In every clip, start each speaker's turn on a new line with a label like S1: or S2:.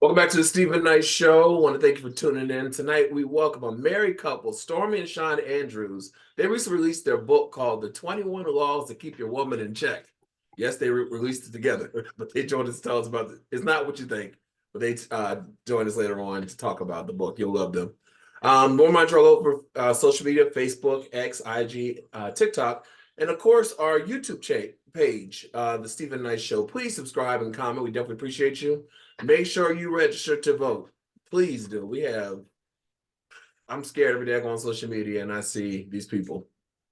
S1: Welcome back to the Stephen Knight Show. I want to thank you for tuning in. Tonight, we welcome a married couple, Stormy and Sean Andrews. They recently released their book called The 21 Laws to Keep Your Woman in Check. Yes, they released it together, but they joined us to tell us about it. It's not what you think, but they join us later on to talk about the book. You'll love them. More Montreal over social media, Facebook, X, IG, TikTok, and of course, our YouTube page, The Stephen Knight Show. Please subscribe and comment. We definitely appreciate you. Make sure you register to vote. Please do. I'm scared every day I go on social media and I see these people.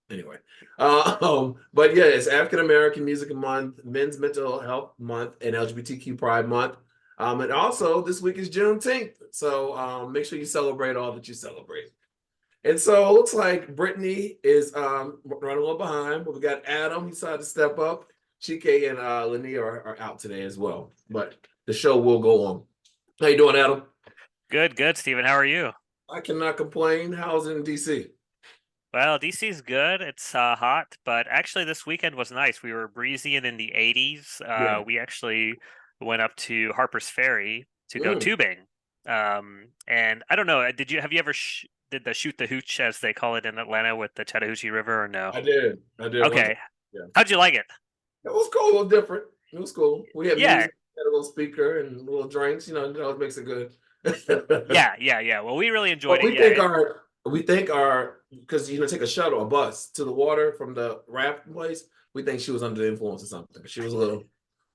S1: Anyway, but yeah, it's African American Music Month, Men's Mental Health Month, and LGBTQ Pride Month. And also this week is Juneteenth. So make sure you celebrate all that you celebrate. And so it looks like Brittany is running a little behind, but we got Adam. He decided to step up. Chike and Linnea are out today as well. But the show will go on. How you doing, Adam?
S2: Good, Stephen. How are you?
S1: I cannot complain. How's it in DC?
S2: Well, DC's good. It's hot, but actually this weekend was nice. We were breezy and in the 80s.
S1: Yeah.
S2: We actually went up to Harper's Ferry to go
S1: Mm,
S2: tubing. And I don't know, have you ever did the shoot the hooch as they call it in Atlanta with the Chattahoochee River or no?
S1: I did. I did one time.
S2: Okay.
S1: Yeah.
S2: How'd you like it?
S1: It was cool, a little different. It was cool. We had
S2: Yeah,
S1: music, had a little speaker and little drinks, it always makes it good.
S2: yeah. Well, we really enjoyed
S1: But
S2: it. Yeah.
S1: we think our because take a shuttle, a bus to the water from the raft place. We think she was under the influence or something. She was a little.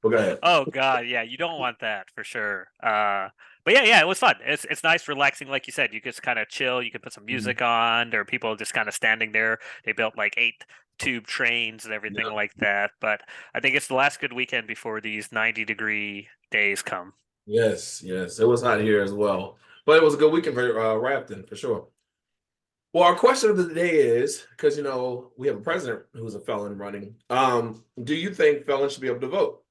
S1: But go ahead.
S2: Oh God, yeah, you don't want that for sure. But yeah, it was fun. It's nice, relaxing, like you said. You just kind of chill. You can put some
S1: Mhm.
S2: music on. There are people just kind of standing there. They built like 8 tube trains and everything
S1: Yeah.
S2: like that. But I think it's the last good weekend before these 90-degree days come.
S1: Yes, yes. It was hot here as well. But it was a good weekend for rafting for sure. Well, our question of the day is because we have a president who's a felon running. Do you think felons should be able to vote?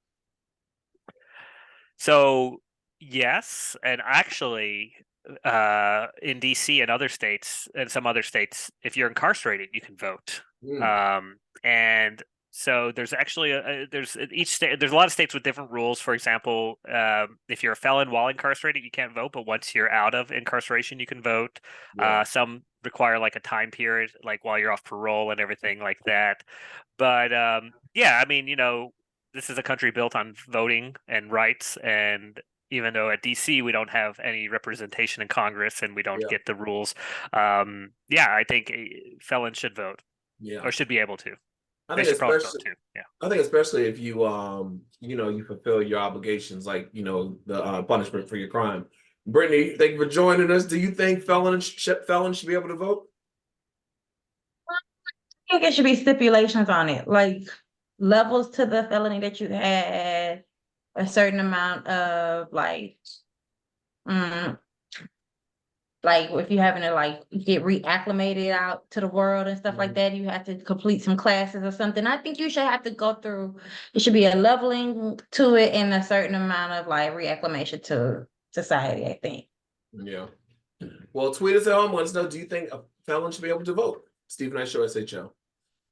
S2: So yes, and actually, in DC and other states and some other states, if you're incarcerated, you can vote.
S1: Mm,
S2: And so there's actually there's each state there's a lot of states with different rules. For example, if you're a felon while incarcerated, you can't vote, but once you're out of incarceration, you can vote.
S1: yeah.
S2: Some require like a time period, like while you're off parole and everything like that. But yeah, I mean, this is a country built on voting and rights. And even though at DC we don't have any representation in Congress and we don't
S1: Yeah.
S2: get the rules, yeah, I think felons should vote
S1: Yeah.
S2: or should be able to.
S1: I
S2: They
S1: think
S2: should probably vote
S1: especially
S2: too. Yeah.
S1: I think especially if you you fulfill your obligations, like the punishment for your crime. Brittany, thank you for joining us. Do you think felons should be able to vote?
S3: I think it should be stipulations on it, like levels to the felony that you had, a certain amount of mm, like if you're having to like get reacclimated out to the world and stuff like
S1: Mhm.
S3: that, you have to complete some classes or something. I think you should have to go through, it should be a leveling to it and a certain amount of like reacclimation to society, I think.
S1: Yeah. Well, tweet us at home. Let us know. Do you think a felon should be able to vote? Stephen I Show SHO.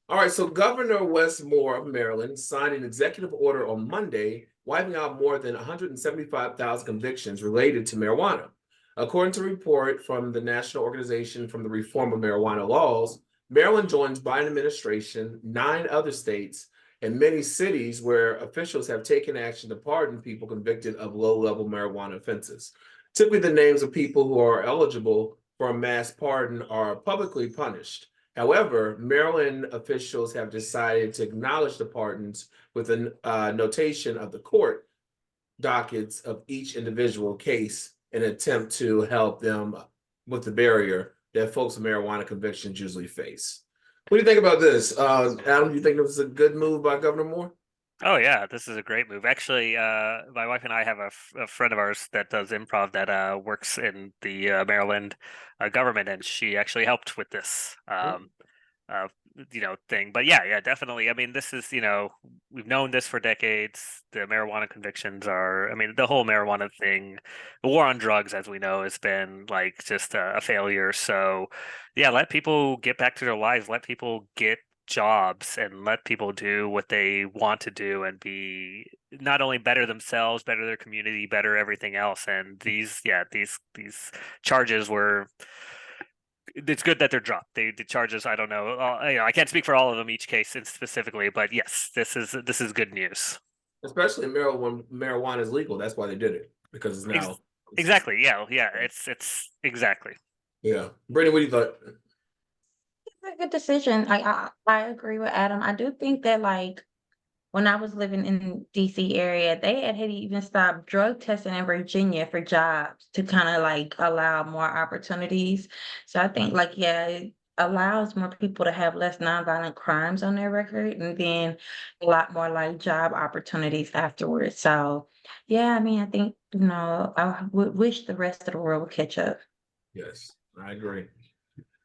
S1: All right. So Governor Wes Moore of Maryland signed an executive order on Monday, wiping out more than 175,000 convictions related to marijuana. According to a report from the National Organization from the Reform of Marijuana Laws, Maryland joins Biden administration, 9 other states, and many cities where officials have taken action to pardon people convicted of low-level marijuana offenses. Typically, the names of people who are eligible for a mass pardon are publicly punished. However, Maryland officials have decided to acknowledge the pardons with a notation of the court dockets of each individual case in an attempt to help them with the barrier that folks with marijuana convictions usually face. What do you think about this? Adam, do you think it was a good move by Governor Moore?
S2: Oh yeah, this is a great move. Actually, my wife and I have a friend of ours that does improv that works in the Maryland government, and she actually helped with this. Uh, thing. But yeah, definitely. I mean, this is, we've known this for decades. The marijuana convictions are, I mean, the whole marijuana thing, the war on drugs, as we know, has been like just a failure. So yeah, let people get back to their lives. Let people get jobs and let people do what they want to do and be not only better themselves, better their community, better everything else. And these charges were. It's good that they're dropped. The charges, I don't know. I can't speak for all of them each case specifically, but yes, this is good news.
S1: Especially in Maryland when marijuana is legal. That's why they did it, because it's now.
S2: Exactly. Yeah. It's exactly.
S1: Yeah. Brittany, what do you thought?
S3: It's a good decision. I agree with Adam. I do think that like when I was living in DC area, they had even stopped drug testing in Virginia for jobs to kind of like allow more opportunities. So I think like, yeah, it allows more people to have less nonviolent crimes on their record and then a lot more like job opportunities afterwards. So yeah, I mean, I think, I would wish the rest of the world would catch up.
S1: Yes, I agree.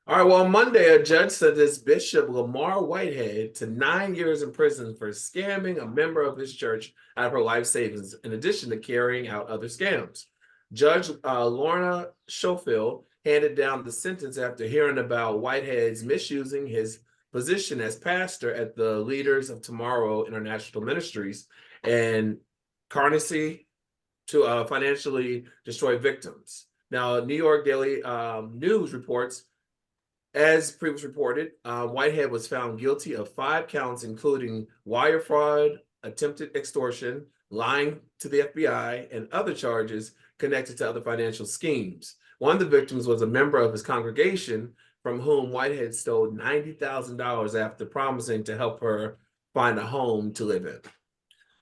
S1: All right, well, on Monday, a judge sentenced Bishop Lamor Whitehead to 9 years in prison for scamming a member of his church out of her life savings, in addition to carrying out other scams. Judge Lorna Schofield handed down the sentence after hearing about Whitehead's misusing his position as pastor at the Leaders of Tomorrow International Ministries and carnacy to financially destroy victims. Now, New York Daily News reports, as previously reported, Whitehead was found guilty of 5 counts, including wire fraud, attempted extortion, lying to the FBI, and other charges connected to other financial schemes. One of the victims was a member of his congregation from whom Whitehead stole $90,000 after promising to help her find a home to live in.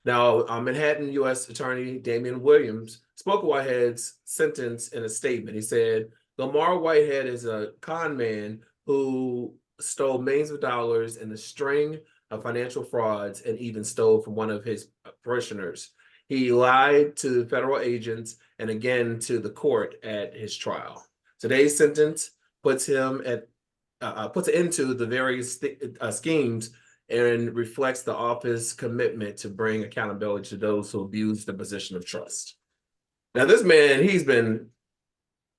S1: Now, Manhattan U.S. Attorney Damian Williams spoke of Whitehead's sentence in a statement. He said, Lamor Whitehead is a con man who stole millions of dollars in a string of financial frauds and even stole from one of his parishioners. He lied to federal agents and again to the court at his trial. Today's sentence puts him puts an end to the various schemes and reflects the office's commitment to bring accountability to those who abuse the position of trust. Now, this man,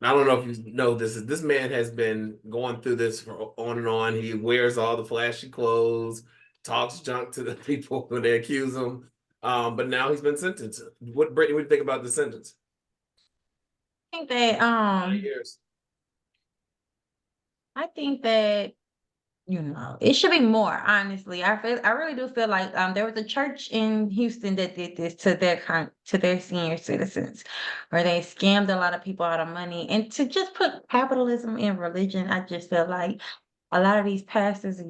S1: I don't know if you know this man has been going through this for on and on. He wears all the flashy clothes, talks junk to the people when they accuse him. But now he's been sentenced. Brittany, what do you think about the sentence?
S3: I think that
S1: 9 years.
S3: I think that it should be more, honestly. I really do feel like there was a church in Houston that did this to their senior citizens, where they scammed a lot of people out of money. And to just put capitalism in religion, I just feel like a lot of these pastors,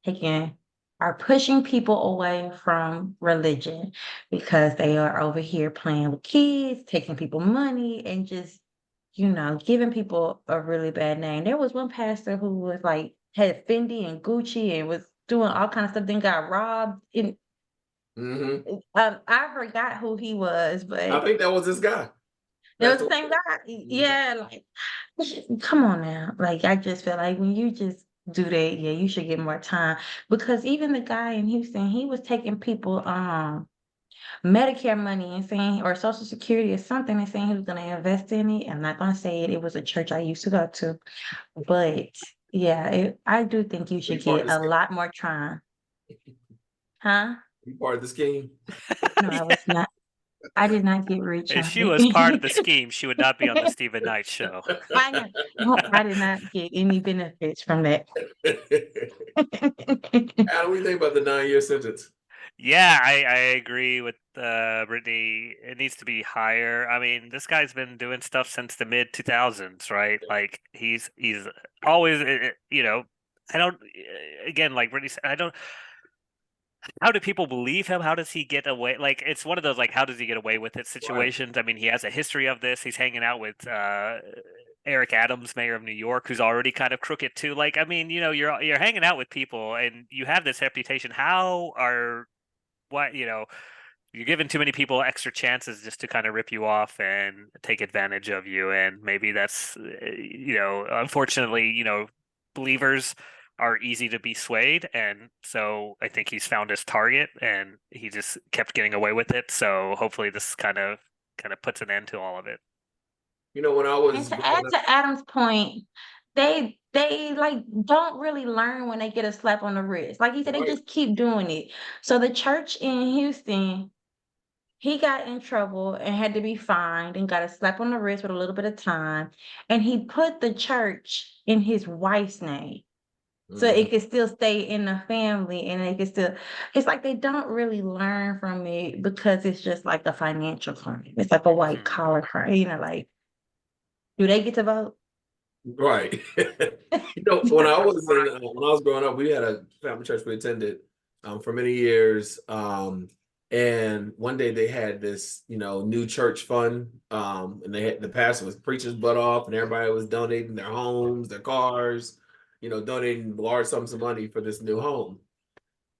S3: taking are pushing people away from religion because they are over here playing with kids, taking people money, and just giving people a really bad name. There was one pastor who was like had Fendi and Gucci and was doing all kind of stuff, then got robbed. And I forgot who he was, but
S1: I think that was this guy.
S3: that was the same guy. Yeah, like come on now. Like I just feel like when you just do that, yeah, you should get more time. Because even the guy in Houston, he was taking people Medicare money and saying, or Social Security or something, and saying he was going to invest in it. I'm not going to say it. It was a church I used to go to, but yeah, I do think you should get a lot more time. Huh?
S1: You part of the scheme?
S3: No, I was not. I did not get rich.
S2: If she was part of the scheme, she would not be on the Stephen Knight show.
S3: I know. No, I did not get any benefits from that.
S1: How do we think about the 9-year sentence?
S2: Yeah, I agree with Brittany. It needs to be higher. I mean, this guy's been doing stuff since the mid 2000s, right? Like he's always, I don't. Again, like Brittany said, I don't. How do people believe him? How does he get away? Like it's one of those like, how does he get away with it situations? Right. I mean, he has a history of this. He's hanging out with Eric Adams, mayor of New York, who's already kind of crooked too. Like, I mean, you're hanging out with people and you have this reputation. You're giving too many people extra chances just to kind of rip you off and take advantage of you. And maybe that's, unfortunately, believers are easy to be swayed. And so I think he's found his target and he just kept getting away with it. So hopefully this kind of puts an end to all of it.
S1: When I was
S3: and to add to Adam's point, they like don't really learn when they get a slap on the wrist. Like he said, they
S1: Right.
S3: just keep doing it. So the church in Houston, he got in trouble and had to be fined and got a slap on the wrist with a little bit of time. And he put the church in his wife's name. So it could still stay in the family and they could still, it's like they don't really learn from it because it's just like a financial crime. It's like a white collar crime, like, do they get to vote?
S1: Right. When I was growing up, we had a family church we attended for many years. And one day they had this, new church fund. And the pastor was preaching his butt off, and everybody was donating their homes, their cars, donating large sums of money for this new home.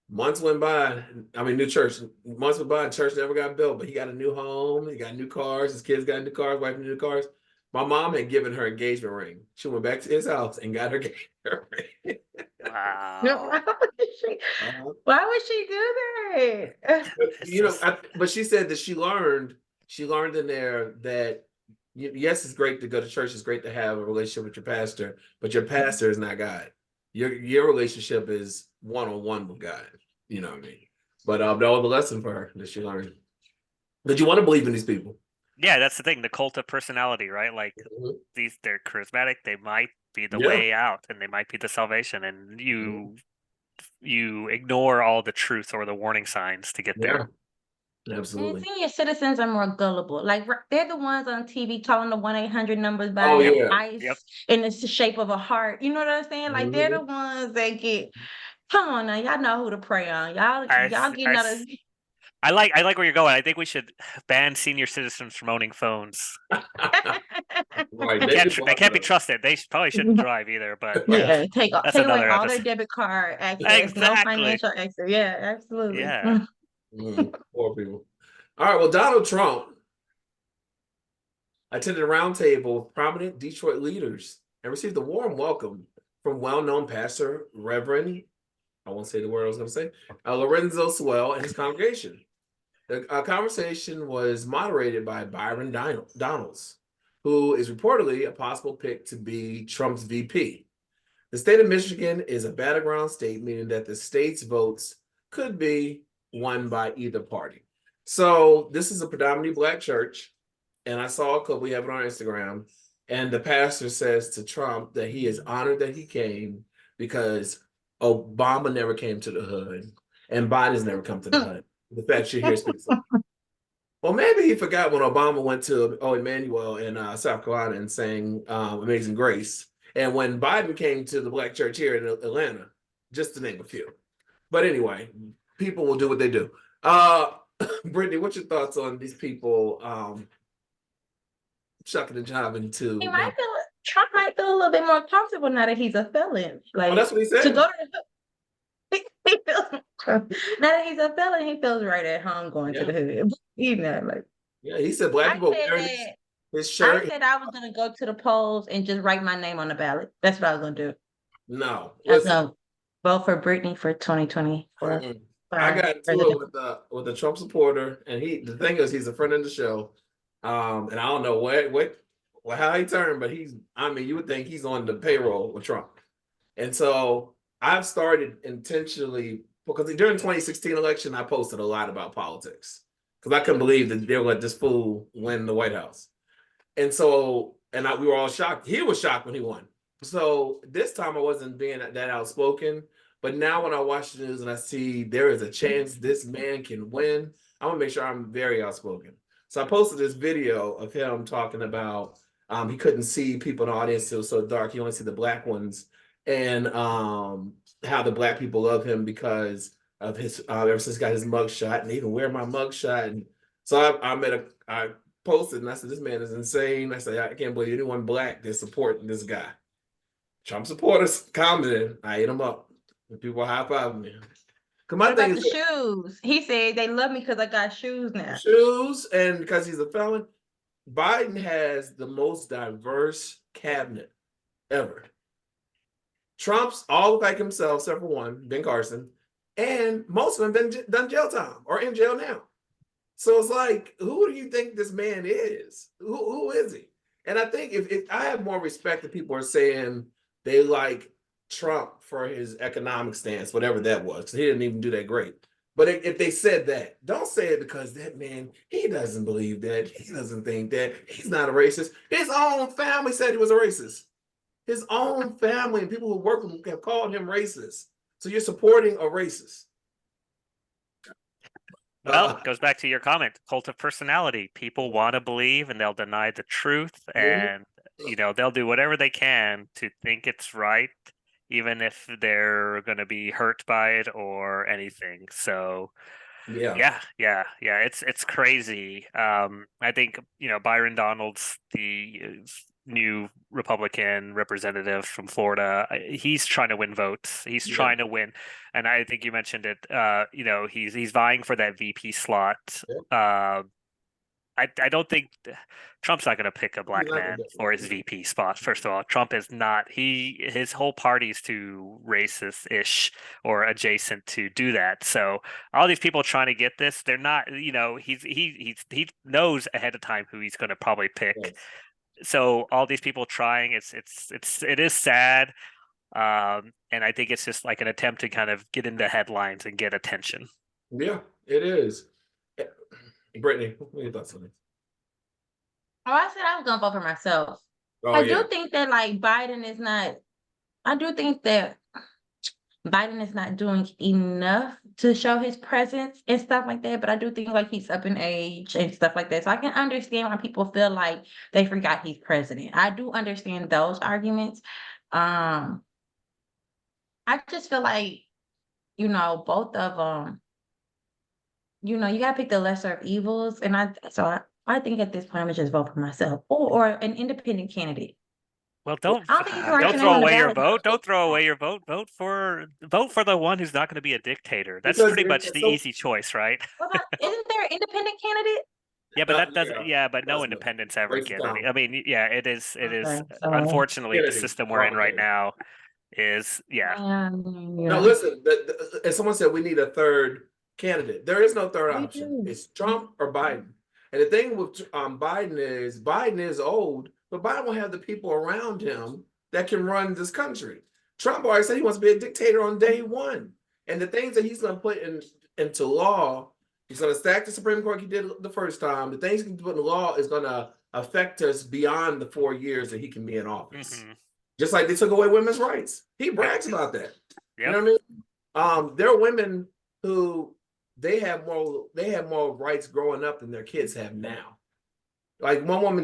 S1: Months went by. New church. Months went by, and church never got built. But he got a new home. He got new cars. His kids got new cars. Wife new cars. My mom had given her engagement ring. She went back to his house and got her engagement ring.
S2: Wow.
S3: Why would she do that?
S1: But she said that she learned in there that yes, it's great to go to church. It's great to have a relationship with your pastor, but your pastor is not God. Your relationship is one-on-one with God. You know what I mean? But that was a lesson for her that she learned. But you want to believe in these people.
S2: Yeah, that's the thing. The cult of personality, right? Like they're charismatic. They might be the way out, and they might be the salvation. And you ignore all the truth or the warning signs to get there.
S1: Absolutely.
S3: And senior citizens are more gullible. Like they're the ones on TV calling the 1-800 numbers by ice in the shape of a heart. You know what I'm saying? Like they're the ones that get. Come on now, y'all know who to pray on. Y'all getting out of.
S2: I like where you're going. I think we should ban senior citizens from owning phones.
S1: Right.
S2: They can't be trusted. They probably shouldn't drive either. But
S3: take away all their debit card access, no financial access. Yeah, absolutely.
S2: Yeah.
S1: Poor people. All right. Well, Donald Trump attended a roundtable with prominent Detroit leaders and received a warm welcome from well-known pastor Reverend, I won't say the word I was going to say, Lorenzo Swell and his congregation. The conversation was moderated by Byron Donalds, who is reportedly a possible pick to be Trump's VP. The state of Michigan is a battleground state, meaning that the state's votes could be won by either party. So this is a predominantly Black church, and I saw a clip, we have it on Instagram, and the pastor says to Trump that he is honored that he came because Obama never came to the hood, and Biden's never come to the hood. The fact you're here speaks. Well, maybe he forgot when Obama went to Emmanuel in South Carolina and sang Amazing Grace. And when Biden came to the Black church here in Atlanta, just to name a few. But anyway, people will do what they do. Brittany, what's your thoughts on these people shucking and jiving to?
S3: Trump might feel a little bit more comfortable now that he's a felon. Like,
S1: that's what he said.
S3: To go to the now that he's a felon, he feels right at home going to the hood.
S1: He said Black people wearing his shirt.
S3: I said I was gonna go to the polls and just write my name on the ballot. That's what I was gonna do.
S1: No,
S3: I was gonna vote for Brittany for 2024.
S1: I got into it with a Trump supporter, and the thing is, he's a friend of the show, and I don't know how he turned, but you would think he's on the payroll with Trump, and so I've started intentionally, because during the 2016 election, I posted a lot about politics because I couldn't believe that they would let this fool win the White House. And so, we were all shocked. He was shocked when he won. So this time I wasn't being that outspoken. But now when I watch the news and I see there is a chance this man can win, I want to make sure I'm very outspoken. So I posted this video of him talking about he couldn't see people in the audience. It was so dark. He only see the Black ones. And how the Black people love him because of his ever since he got his mugshot, and they even wear my mugshot. And so I posted and I said, this man is insane. I said, I can't believe anyone Black that's supporting this guy. Trump supporters commented, I ate him up. And people high-fiving me.
S3: What about the shoes? He said they love me because I got shoes now.
S1: Shoes, and because he's a felon. Biden has the most diverse cabinet ever. Trump's all like himself, except for one, Ben Carson, and most of them done jail time or in jail now. So it's like, who do you think this man is? Who is he? And I think if I have more respect that people are saying they like Trump for his economic stance, whatever that was, because he didn't even do that great. But if they said that, don't say it because that man, he doesn't believe that. He doesn't think that. He's not a racist. His own family said he was a racist. His own family and people who work with him have called him racist. So you're supporting a racist.
S2: Well, it goes back to your comment, cult of personality. People want to believe and they'll deny the truth, and they'll do whatever they can to think it's right, even if they're going to be hurt by it or anything. So yeah, it's crazy. I think Byron Donalds, the new Republican representative from Florida, he's trying to win votes. He's trying to win, and I think you mentioned it. He's vying for that VP slot. I don't think Trump's not going to pick a black man for his VP spot. First of all, Trump is not. His whole party's too racist-ish or adjacent to do that. So all these people trying to get this, they're not. He knows ahead of time who he's going to probably pick.
S1: Yes.
S2: So all these people trying, it is sad, and I think it's just like an attempt to kind of get into headlines and get attention.
S1: Yeah, it is. Brittany, what are your thoughts on it?
S3: Oh, I said I was gonna vote for myself. I do think that Biden is not. I do think that Biden is not doing enough to show his presence and stuff like that. But I do think he's up in age and stuff like that. So I can understand why people feel like they forgot he's president. I do understand those arguments. I just feel like both of them. You gotta pick the lesser of evils, and I think at this point I'm gonna just vote for myself or an independent candidate.
S2: Well, don't
S3: don't
S2: throw away your vote. Don't throw away your vote. Vote for the one who's not going to be a dictator. That's pretty much the easy choice, right?
S3: Isn't there an independent candidate?
S2: Yeah, but that doesn't. Yeah, but no independents ever get any. I mean, yeah, it is. It is. Unfortunately, the system we're in right now is. Yeah.
S1: Now listen, as someone said, we need a third candidate. There is no third option. It's Trump or Biden. And the thing with Biden is old, but Biden will have the people around him that can run this country. Trump already said he wants to be a dictator on day one. And the things that he's going to put into law, he's going to stack the Supreme Court he did the first time. The things he's going to put in law is going to affect us beyond the 4 years that he can be in office. Mm-hmm. Just like they took away women's rights. He brags about that. Yep. You know what I mean? There are women who they have more rights growing up than their kids have now. Like one woman,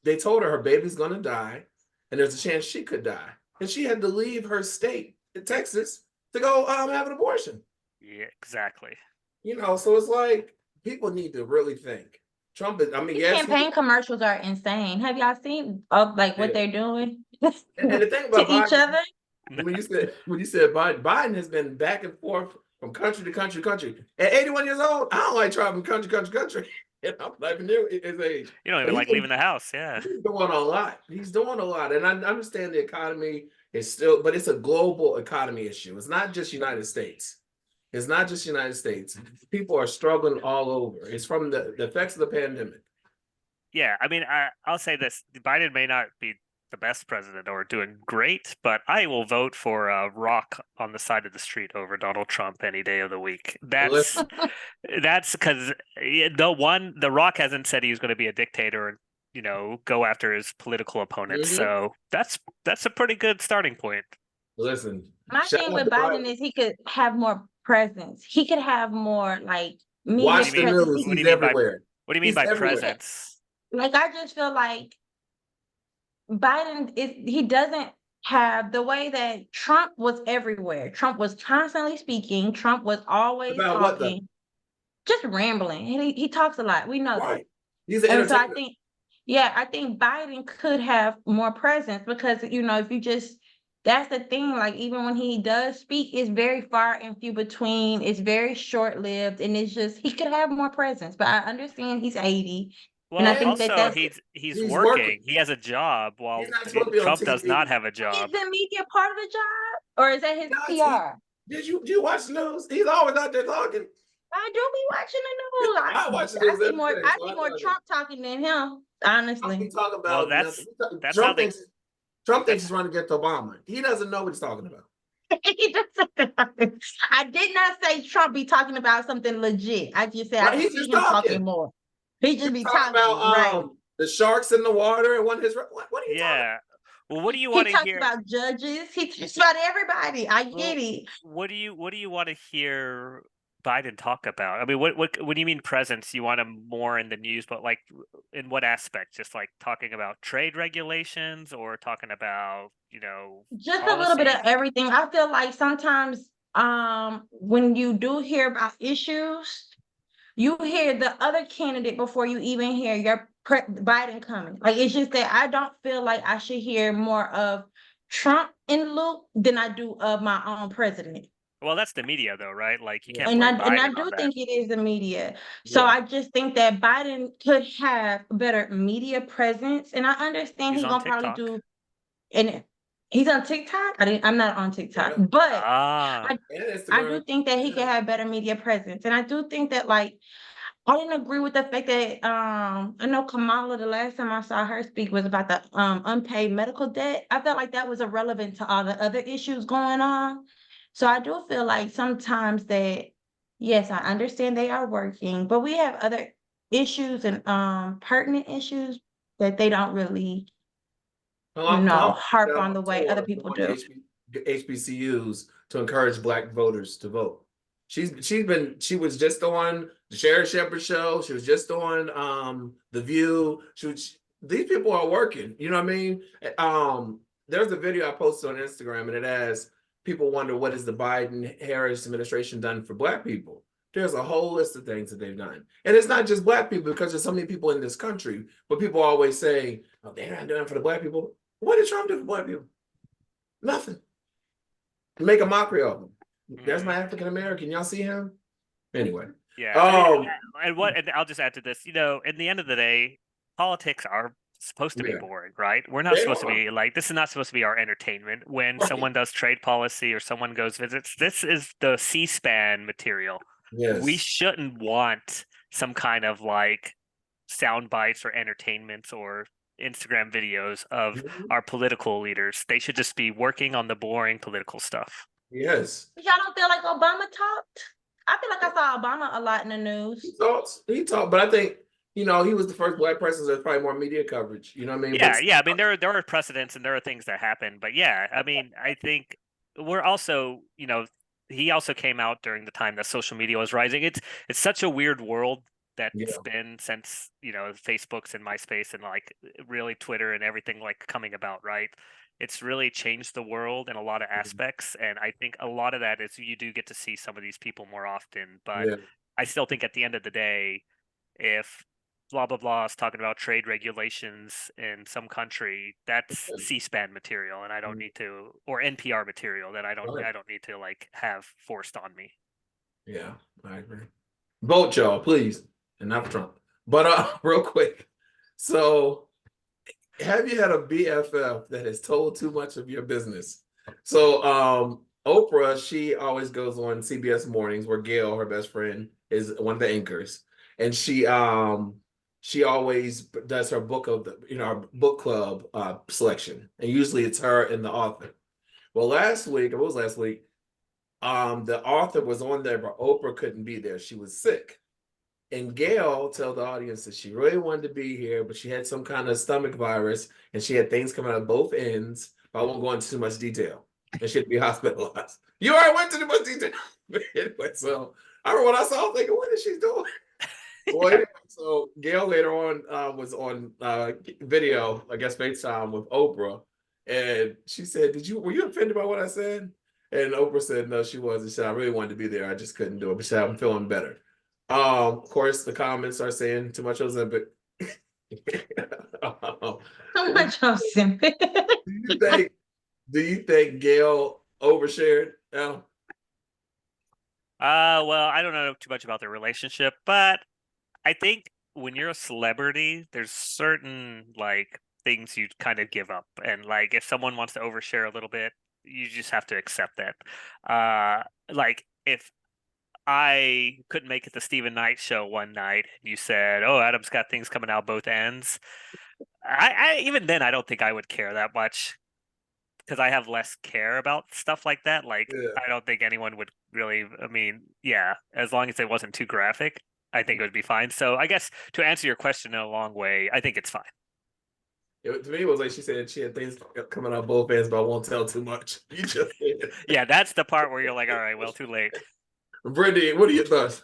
S1: they told her baby's gonna die, and there's a chance she could die, and she had to leave her state in Texas to go have an abortion.
S2: Yeah, exactly.
S1: So it's like people need to really think. Trump is. I mean, yes,
S3: campaign commercials are insane. Have y'all seen what they're doing?
S1: And the thing about
S3: to each other.
S1: When you said Biden has been back and forth from country to country to country. At 81 years old, I don't like traveling country to country. I'm not even near his age.
S2: You don't even like leaving the house, yeah.
S1: He's doing a lot. And I understand the economy is still, but it's a global economy issue. It's not just United States. People are struggling all over. It's from the effects of the pandemic.
S2: Yeah, I mean, I'll say this. Biden may not be the best president or doing great, but I will vote for a rock on the side of the street over Donald Trump any day of the week. That's because the rock hasn't said he's going to be a dictator and go after his political opponents. Mm-hmm. So that's a pretty good starting point.
S1: Listen,
S3: my thing with Biden is he could have more presence. He could have more media.
S1: Watch the news. He's everywhere.
S2: What do you mean by presence?
S3: I just feel like Biden he doesn't have the way that Trump was everywhere. Trump was constantly speaking. Trump was always talking, just rambling. He talks a lot. We know that.
S1: He's an entertainer.
S3: So I think Biden could have more presence because if you just that's the thing. Even when he does speak, it's very far and few between. It's very short lived, and it's just he could have more presence. But I understand he's 80.
S2: Well, and I think also he's working. He has a job while Trump does not have a job.
S3: Is the media part of the job, or is that his PR?
S1: Did you watch the news? He's always out there talking.
S3: I do be watching the news.
S1: I watch the news.
S3: I see more Trump talking than him. Honestly,
S1: talking about
S2: that's how they
S1: Trump thinks he's running against Obama. He doesn't know what he's talking about.
S3: I did not say Trump be talking about something legit. I just said
S1: Right?
S3: I
S1: He's
S3: see
S1: just
S3: him talking
S1: talking.
S3: more. He just
S1: He's
S3: be
S1: talking
S3: talking, right?
S1: about the sharks in the water and what are you talking
S2: Yeah. Well, what do you
S3: He
S2: want to
S3: talks
S2: hear?
S3: about judges. He talks about everybody. I
S2: Well,
S3: get it.
S2: what do you want to hear Biden talk about? I mean, what do you mean presence? You want him more in the news, but like in what aspect? Just like talking about trade regulations or talking about,
S3: Just a little bit
S2: policy?
S3: of everything. I feel like sometimes when you do hear about issues, you hear the other candidate before you even hear your Biden coming. Like it's just that I don't feel like I should hear more of Trump in loop than I do of my own president.
S2: Well, that's the media though, right? Like you
S1: Yeah.
S2: can't
S3: And
S2: blame
S3: I
S2: Biden on
S3: do
S2: that.
S3: think it is the media. So
S1: Yeah.
S3: I just think that Biden could have better media presence. And I understand
S2: He's
S3: he's
S2: on
S3: gonna probably
S2: TikTok.
S3: do and he's on TikTok. I'm not on TikTok,
S1: Yeah.
S3: but
S2: Ah,
S3: I
S1: And
S3: I do
S1: Instagram.
S3: think that he could have better media presence. And I do think that like I didn't agree with the fact that I know Kamala, the last time I saw her speak was about the unpaid medical debt. I felt like that was irrelevant to all the other issues going on. So I do feel like sometimes that yes, I understand they are working, but we have other issues and pertinent issues that they don't really, harp on the way other people
S1: Going
S3: do.
S1: to HBCUs to encourage Black voters to vote. She was just on the Sherry Shepherd show. She was just on The View. These people are working. You know what I mean? There's a video I posted on Instagram, and it asks people wonder what has the Biden Harris administration done for Black people. There's a whole list of things that they've done, and it's not just Black people because there's so many people in this country. But people always say, "Oh, they're not doing it for the Black people." What did Trump do for Black people? Nothing. Make a mockery of them. There's my African American. Y'all see him? Anyway.
S2: yeah. And I'll just add to this. In the end of the day, politics are supposed to be
S1: Yeah.
S2: boring, right? We're not
S1: They
S2: supposed to
S1: are.
S2: be like this is not supposed to be our entertainment. When
S1: Right.
S2: someone does trade policy or someone goes visits, this is the C-SPAN material. We
S1: Yes.
S2: shouldn't want some kind of like sound bites or entertainments or Instagram videos of
S1: Mhm.
S2: our political leaders. They should just be working on the boring political stuff.
S1: Yes.
S3: Y'all don't feel like Obama talked? I feel like I saw Obama a lot in the news.
S1: He talked, but I think, he was the first Black person, so there's probably more media coverage. You know what I mean?
S2: Yeah,
S1: But
S2: yeah. I mean, there are precedents and there are things that happen, but yeah, I mean, I think we're also, he also came out during the time that social media was rising. It's such a weird world that's
S1: yeah.
S2: been since Facebook's and MySpace and like really Twitter and everything like coming about, right? It's really changed the world in a lot of aspects, and I think a lot of that is you do get to see some of these people more often, but
S1: Yeah.
S2: I still think at the end of the day, if blah blah blah is talking about trade regulations in some country, that's C-SPAN material, and I don't need to, or NPR material that I don't need to like have forced on me.
S1: Yeah, I agree. Vote, y'all, please, and not for Trump. But real quick, so have you had a BFF that has told too much of your business? So Oprah, she always goes on CBS Mornings where Gail, her best friend, is one of the anchors, and she always does her book of our book club selection, and usually it's her and the author. Well, last week, it was last week, the author was on there, but Oprah couldn't be there. She was sick. And Gail told the audience that she really wanted to be here, but she had some kind of stomach virus and she had things coming out of both ends. But I won't go into too much detail. And she had to be hospitalized. You already went to too much detail. Anyway, so I remember when I saw it, thinking, what is she doing? Well, anyway, so Gail later on was on video, I guess FaceTime with Oprah. And she said, were you offended by what I said? And Oprah said, no, she wasn't. She said, I really wanted to be there. I just couldn't do it. But she said, I'm feeling better. Of course, the comments are saying too much Ozempic.
S3: Too much Ozempic.
S1: Do you think Gail overshared? Al?
S2: Well, I don't know too much about their relationship, but I think when you're a celebrity, there's certain like things you kind of give up, and like if someone wants to overshare a little bit, you just have to accept that. Like if I couldn't make it to Stephen Knight show one night, and you said, "Oh, Adam's got things coming out both ends." I even then I don't think I would care that much. because I have less care about stuff like that. Like,
S1: Yeah.
S2: I don't think anyone would really. I mean, yeah, as long as it wasn't too graphic, I think it would be fine. So I guess to answer your question in a long way, I think it's fine.
S1: To me, it was like she said she had things coming out both ends, but I won't tell too much. You just
S2: Yeah, that's the part where you're like, all right, well, too late.
S1: Brittany, what are your thoughts?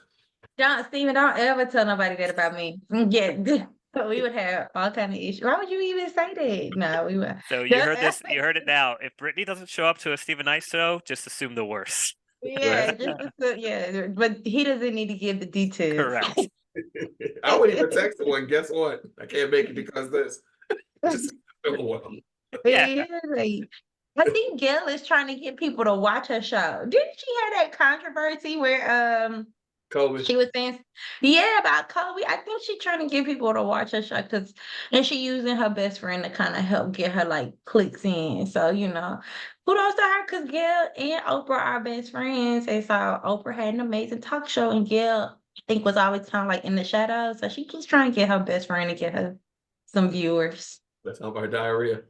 S3: Steven, don't ever tell nobody that about me. Yeah, we would have all kind of issues. Why would you even say that? No, we would.
S2: So you heard this. You heard it now. If Brittany doesn't show up to a Stephen Knight show, just assume the worst.
S3: Yeah, yeah, but he doesn't need to give the details.
S2: Correct.
S1: I wouldn't even text her one. Guess what? I can't make it because this. Just oh, well.
S2: Yeah.
S3: Like, I think Gail is trying to get people to watch her show. Didn't she have that controversy where
S1: COVID.
S3: she was saying, yeah, about Kobe? I think she's trying to get people to watch her show and she using her best friend to kind of help get her like clicks in. So, kudos to her because Gail and Oprah are best friends. And so Oprah had an amazing talk show and Gail, I think, was always kind of like in the shadows. So she keeps trying to get her best friend to get her some viewers.
S1: Let's talk about diarrhea.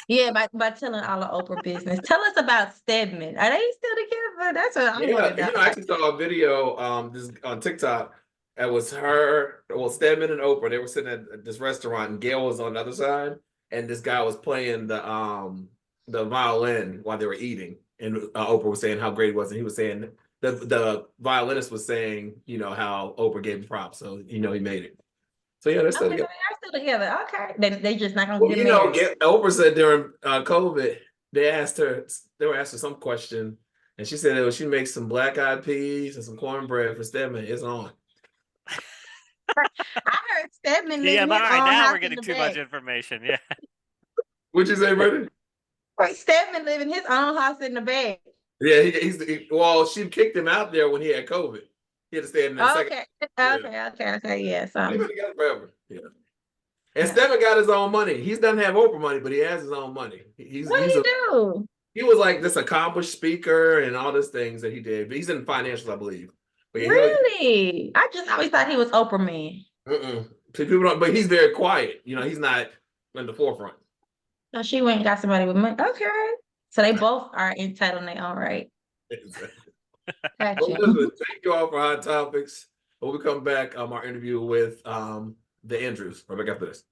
S3: Yeah, by telling all the Oprah business. Tell us about Stedman. Are they still together? That's what I want to know.
S1: I actually saw a video this on TikTok. It was her, Stedman and Oprah. They were sitting at this restaurant, and Gail was on the other side, and this guy was playing the violin while they were eating. And Oprah was saying how great it was, and he was saying the violinist was saying, how Oprah gave him props, so he made it. So yeah, they're still together.
S3: They are still together. Okay, they just not gonna get married.
S1: Oprah said during COVID, they were asking some question, and she said she makes some black eyed peas and some cornbread for Stedman. It's on.
S3: I heard Stedman living his own
S2: now
S3: house
S2: we're getting too much information. Yeah.
S1: What'd you say, brother?
S3: Stedman living his own house in the bed.
S1: Yeah, she kicked him out there when he had COVID. He had to stay in that second.
S3: Okay. Yeah, so
S1: they've been together forever. Yeah. And Stedman got his own money. He doesn't have Oprah money, but he has his own money.
S3: What did he do?
S1: He was like this accomplished speaker and all these things that he did. But he's in financials, I believe. But yeah,
S3: really? I just always thought he was Oprah man.
S1: People don't, but he's very quiet. He's not in the forefront.
S3: So she went and got somebody with money. Okay. So they both are entitled in their own right.
S1: Exactly.
S3: Gotcha.
S1: Well, listen, thank you all for Hot Topics. When we come back, our interview with the Andrews right back after this.